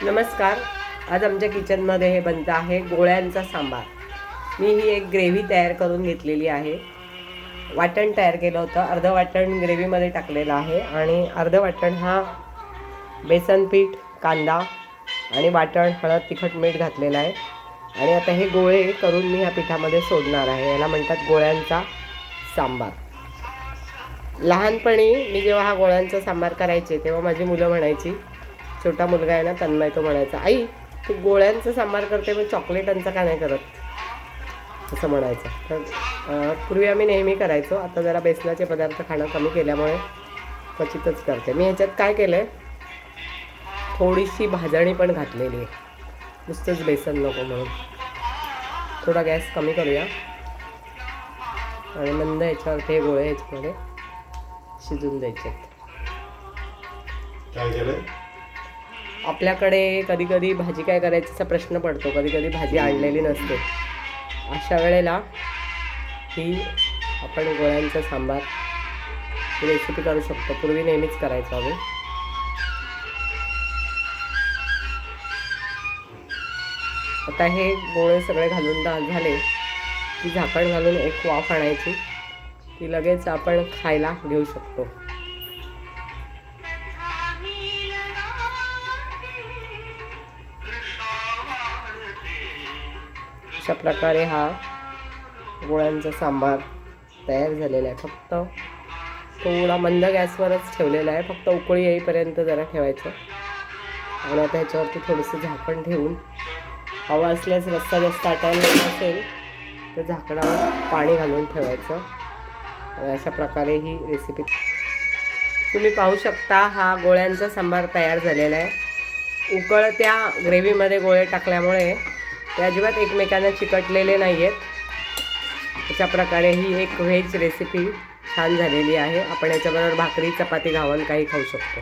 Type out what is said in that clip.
नमस्कार. आज आमच्या किचनमध्ये हे बनतं आहे गोळ्यांचा सांबार. मी ही एक ग्रेव्ही तयार करून घेतलेली आहे. वाटण तयार केलं होतं, अर्ध वाटण ग्रेव्हीमध्ये टाकलेलं आहे आणि अर्ध वाटण हा बेसन पीठ, कांदा आणि वाटण, हळद, तिखट, मीठ घातलेलं आहे. आणि आता हे गोळे करून मी ह्या पिठामध्ये सोडणार आहे. याला म्हणतात गोळ्यांचा सांबार. लहानपणी मी जेव्हा हा गोळ्यांचा सांबार करायचे तेव्हा माझी मुलं म्हणायची, छोटा मुलगा आहे ना तन्मय, तो म्हणायचा, आई तू गोळ्यांचं सांबार करते मग चॉकलेटांचं का नाही करत, असं म्हणायचं. तर पूर्वी आम्ही नेहमी करायचो. आता जरा बेसनाचे पदार्थ खाणं कमी केल्यामुळे क्वचितच करते. मी ह्याच्यात काय केलं आहे, थोडीशी भाजणी पण घातलेली आहे, नुसतंच बेसन नको म्हणून. थोडा गॅस कमी करूया आणि मंद ह्याच्यावरती हे गोळे ह्याच्यामध्ये शिजून द्यायचे. काय केलं? आपल्याकडे कधी कधी भाजी काय करायची असा प्रश्न पडतो, कधी कधी भाजी आणलेली नसते. अशा वेळेला ही आपण गोळ्यांचा सांबार ही रेसिपी करू शकतो. पूर्वी नेहमीच करायचो आम्ही. आता हे गोळे सगळे घालून झाले की झाकण घालून एक वाफ आणायची, ती लगेच आपण खायला घेऊ शकतो. अशा प्रकारे हा गोळ्यांचा सांबार तयार झालेला आहे. फक्त थोडा मंद गॅसवरच ठेवलेला आहे, फक्त उकळी येईपर्यंत जरा ठेवायचं. आणि आता ह्याच्यावरती थोडंसं झाकण ठेवून हवा असल्यास रस्सा जास्त आटायला असेल तर झाकणावर पाणी घालून ठेवायचं. आणि अशा प्रकारे ही रेसिपी तुम्ही पाहू शकता. हा गोळ्यांचा सांबार तयार झालेला आहे. उकळत्या ग्रेव्हीमध्ये गोळे टाकल्यामुळे ते अजिबात एकमेकांना चिकटलेले नाही आहेत. अशा प्रकारे ही एक व्हेज रेसिपी छान झालेली आहे. आपण याच्याबरोबर भाकरी, चपाती घावून काही खाऊ शकतो.